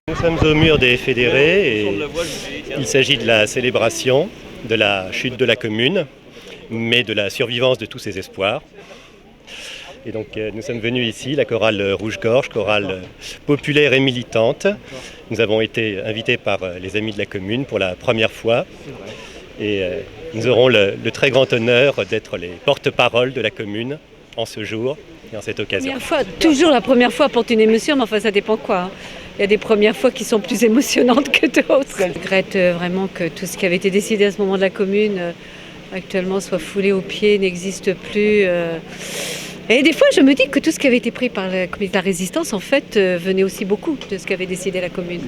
Nous sommes au mur des fédérés et il s'agit de la célébration de la chute de la commune, mais de la survivance de tous ses espoirs. Et donc nous sommes venus ici, la chorale Rouge-Gorge, chorale populaire et militante. Nous avons été invités par les amis de la commune pour la première fois. Et nous aurons le très grand honneur d'être les porte-parole de la commune en ce jour et en cette occasion. Toujours la première fois porte une émotion, mais enfin ça dépend quoi. Il y a des premières fois qui sont plus émotionnantes que d'autres. Je regrette vraiment que tout ce qui avait été décidé à ce moment de la commune actuellement soit foulé aux pieds, n'existe plus. Et des fois, je me dis que tout ce qui avait été pris par la communauté de la résistance, en fait, venait aussi beaucoup de ce qu'avait décidé la commune.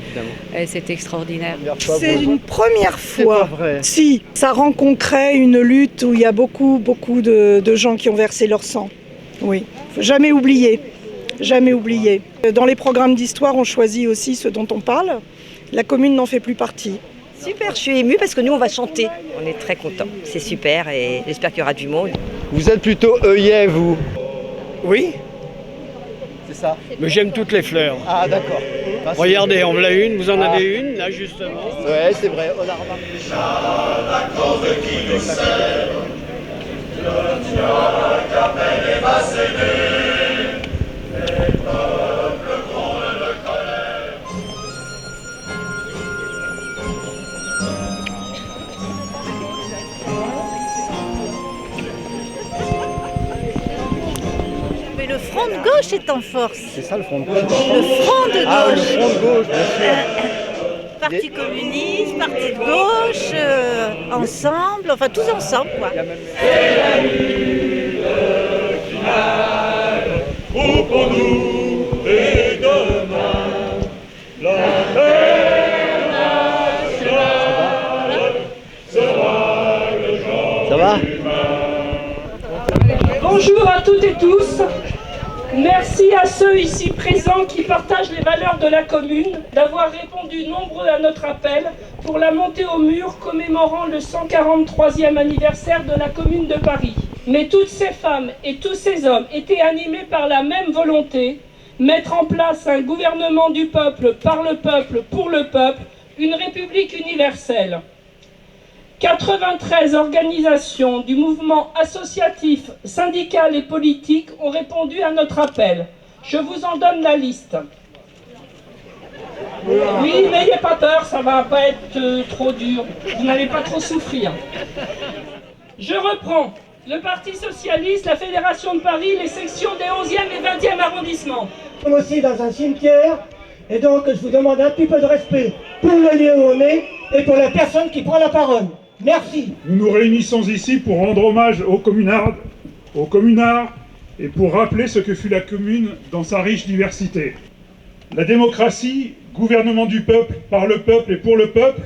Et c'était extraordinaire. C'est une première fois. Si, ça rend concret une lutte où il y a beaucoup de gens qui ont versé leur sang. Oui, faut jamais oublier. Jamais oublier. Dans les programmes d'histoire, on choisit aussi ce dont on parle. La commune n'en fait plus partie. Super, je suis émue parce que nous on va chanter. On est très contents. C'est super et j'espère qu'il y aura du monde. Vous êtes plutôt œillet, vous? Oui, C'est ça? mais j'aime toutes les fleurs. Ah, d'accord. Regardez, on en a une, vous en avez une, là justement. Ouais, c'est vrai, on a remarqué. Mais le front de gauche est en force. C'est ça le front de gauche? Le front de gauche. Ah, le front de gauche, bien sûr. Parti communiste, parti de gauche, ensemble, enfin tous ensemble quoi. Ça va? Bonjour à toutes et tous. Merci à ceux ici présents qui partagent les valeurs de la commune, d'avoir répondu nombreux à notre appel pour la montée au mur commémorant le 143e anniversaire de la commune de Paris. Mais toutes ces femmes et tous ces hommes étaient animés par la même volonté, mettre en place un gouvernement du peuple, par le peuple, pour le peuple, une république universelle. 93 organisations du mouvement associatif, syndical et politique ont répondu à notre appel. Je vous en donne la liste. Oui, n'ayez pas peur, ça va pas être trop dur. Vous n'allez pas trop souffrir. Je reprends. Le Parti Socialiste, la Fédération de Paris, les sections des 11e et 20e arrondissements. Nous sommes aussi dans un cimetière, et donc je vous demande un petit peu de respect pour le lieu où on est et pour la personne qui prend la parole. Merci. Nous nous réunissons ici pour rendre hommage aux communards et pour rappeler ce que fut la commune dans sa riche diversité. La démocratie, gouvernement du peuple, par le peuple et pour le peuple,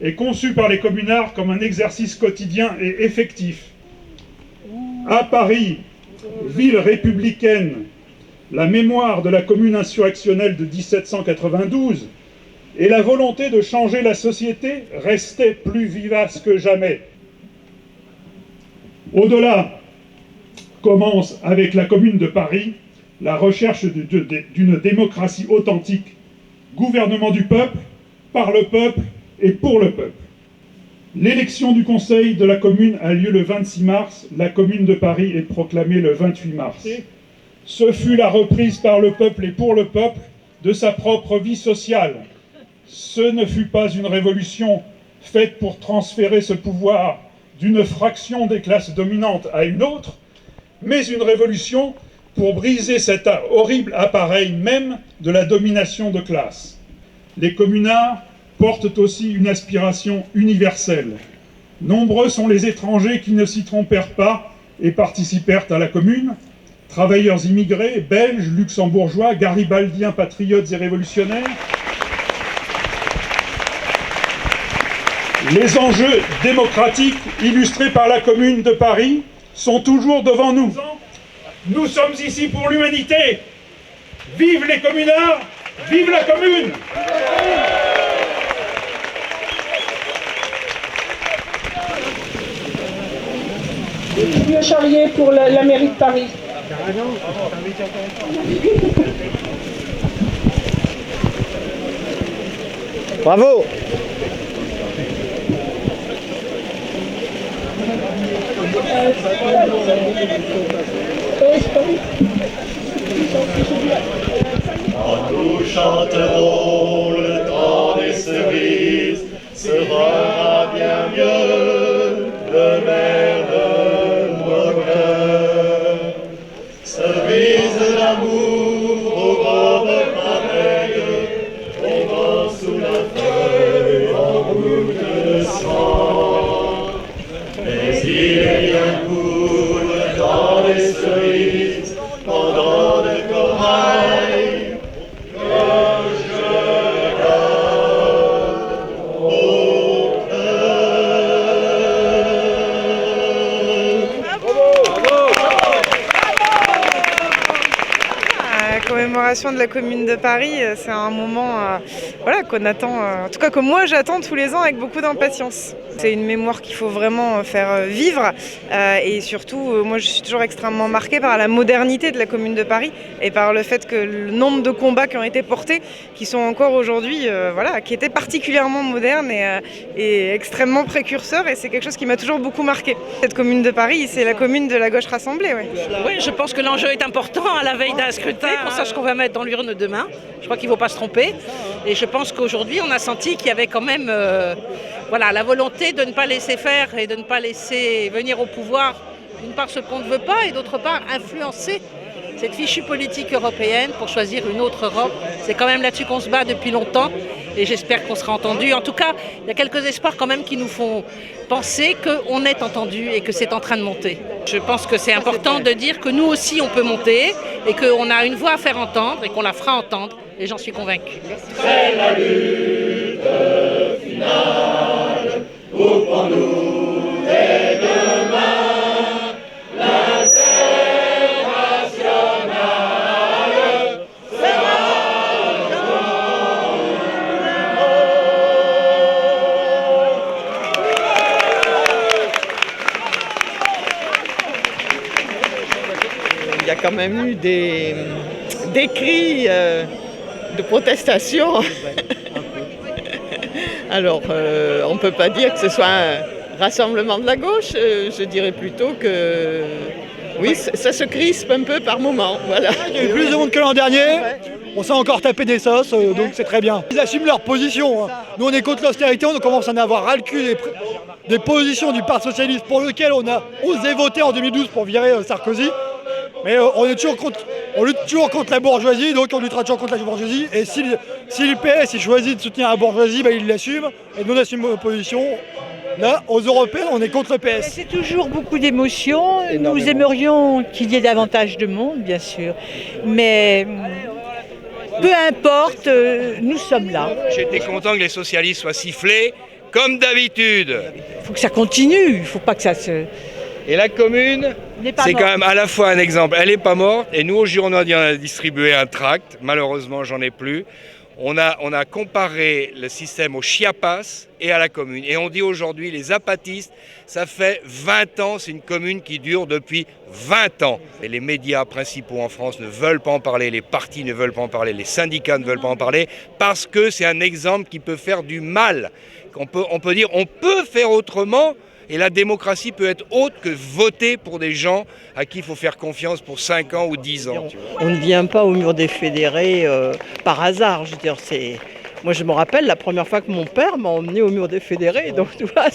est conçue par les communards comme un exercice quotidien et effectif. À Paris, ville républicaine, la mémoire de la commune insurrectionnelle de 1792 et la volonté de changer la société restait plus vivace que jamais. Au-delà, commence avec la Commune de Paris la recherche d'une démocratie authentique, gouvernement du peuple, par le peuple et pour le peuple. L'élection du Conseil de la Commune a lieu le 26 mars, la Commune de Paris est proclamée le 28 mars. Ce fut la reprise par le peuple et pour le peuple de sa propre vie sociale. Ce ne fut pas une révolution faite pour transférer ce pouvoir d'une fraction des classes dominantes à une autre, mais une révolution pour briser cet horrible appareil même de la domination de classe. Les communards portent aussi une aspiration universelle. Nombreux sont les étrangers qui ne s'y trompèrent pas et participèrent à la commune, travailleurs immigrés, belges, luxembourgeois, garibaldiens, patriotes et révolutionnaires. Les enjeux démocratiques illustrés par la Commune de Paris sont toujours devant nous. Nous sommes ici pour l'humanité. Vive les communards, vive la commune! Julien Charrier pour la mairie de Paris. Bravo. Nous chanterons le temps des cerises, sera bien mieux le maire de nos cœurs. Cerise d'amour aux robes pareilles, tombant sous la feuille en gouttes de sang. Mais il y a un coup le temps des cerises, pendant de corail. Commémoration de la Commune de Paris, c'est un moment voilà, qu'on attend, en tout cas que moi j'attends tous les ans avec beaucoup d'impatience. C'est une mémoire qu'il faut vraiment faire vivre et surtout moi je suis toujours extrêmement marquée par la modernité de la Commune de Paris et par le fait que le nombre de combats qui ont été portés, qui sont encore aujourd'hui, voilà, qui étaient particulièrement modernes et extrêmement précurseurs, et c'est quelque chose qui m'a toujours beaucoup marqué. Cette Commune de Paris, c'est la commune de la gauche rassemblée. Ouais. Oui, je pense que l'enjeu est important à la veille d'un scrutin. On sache ce qu'on va mettre dans l'urne demain. Je crois qu'il ne faut pas se tromper. Et je pense qu'aujourd'hui, on a senti qu'il y avait quand même voilà, la volonté de ne pas laisser faire et de ne pas laisser venir au pouvoir, d'une part, ce qu'on ne veut pas, et d'autre part, influencer cette fichue politique européenne pour choisir une autre Europe. C'est quand même là-dessus qu'on se bat depuis longtemps et j'espère qu'on sera entendu. En tout cas, il y a quelques espoirs quand même qui nous font penser qu'on est entendu et que c'est en train de monter. Je pense que c'est important de dire que nous aussi on peut monter et qu'on a une voix à faire entendre et qu'on la fera entendre, et j'en suis convaincue. C'est la lutte finale pour nous dès demain l'internationale sera Il y a quand même eu des cris de protestation. Alors, on ne peut pas dire que ce soit un rassemblement de la gauche, je dirais plutôt que oui, ça se crispe un peu par moment. Voilà. Il y a eu plus de monde que l'an dernier, on s'est encore tapé des sauces, donc c'est très bien. Ils assument leur position. Nous on est contre l'austérité, on commence à en avoir ras le cul des positions du Parti Socialiste pour lequel on a osé voter en 2012 pour virer Sarkozy. Mais on lutte toujours contre la bourgeoisie, donc on luttera toujours contre la bourgeoisie. Et si le PS choisit de soutenir la bourgeoisie, il l'assume. Et nous on assume nos positions. Là, aux Européennes, on est contre le PS. C'est toujours beaucoup d'émotions. Nous aimerions qu'il y ait davantage de monde, bien sûr. Mais peu importe, nous sommes là. J'étais content que les socialistes soient sifflés, comme d'habitude. Il faut que ça continue, il ne faut pas que ça se... Et la commune, c'est quand même à la fois un exemple. Elle n'est pas morte, et nous, au Girondin, on a distribué un tract. Malheureusement, j'en ai plus. On a comparé le système au Chiapas et à la commune. Et on dit aujourd'hui, les apatistes, ça fait 20 ans, c'est une commune qui dure depuis 20 ans. Et les médias principaux en France ne veulent pas en parler, les partis ne veulent pas en parler, les syndicats ne veulent pas en parler, parce que c'est un exemple qui peut faire du mal. On peut dire, on peut faire autrement. Et la démocratie peut être autre que voter pour des gens à qui il faut faire confiance pour 5 ans ou 10 ans. On ne vient pas au mur des fédérés par hasard. Je veux dire, moi, je me rappelle la première fois que mon père m'a emmené au mur des fédérés. Donc, tu vois,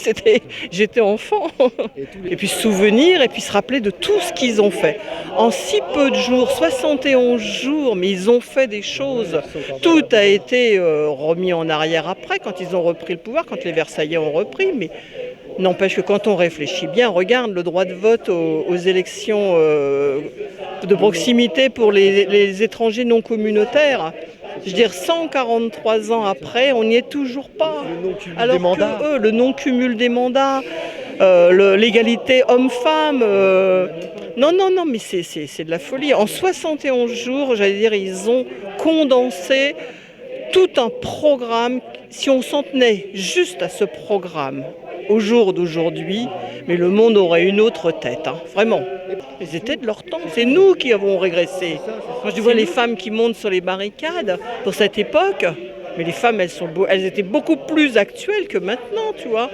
j'étais enfant. Et puis se souvenir et puis se rappeler de tout ce qu'ils ont fait. En si peu de jours, 71 jours, mais ils ont fait des choses. Tout a été remis en arrière après, quand ils ont repris le pouvoir, quand les Versaillais ont repris. Mais n'empêche que quand on réfléchit bien, regarde le droit de vote aux élections de proximité pour les étrangers non communautaires. Je veux dire, 143 ans après, on n'y est toujours pas. Alors que eux, le non-cumul des mandats, l'égalité homme-femme, non, mais c'est de la folie. En 71 jours, j'allais dire, ils ont condensé tout un programme. Si on s'en tenait juste à ce programme, au jour d'aujourd'hui, mais le monde aurait une autre tête, vraiment. Elles étaient de leur temps. C'est nous qui avons régressé. Quand je vois les femmes qui montent sur les barricades pour cette époque, mais les femmes, elles étaient beaucoup plus actuelles que maintenant, tu vois.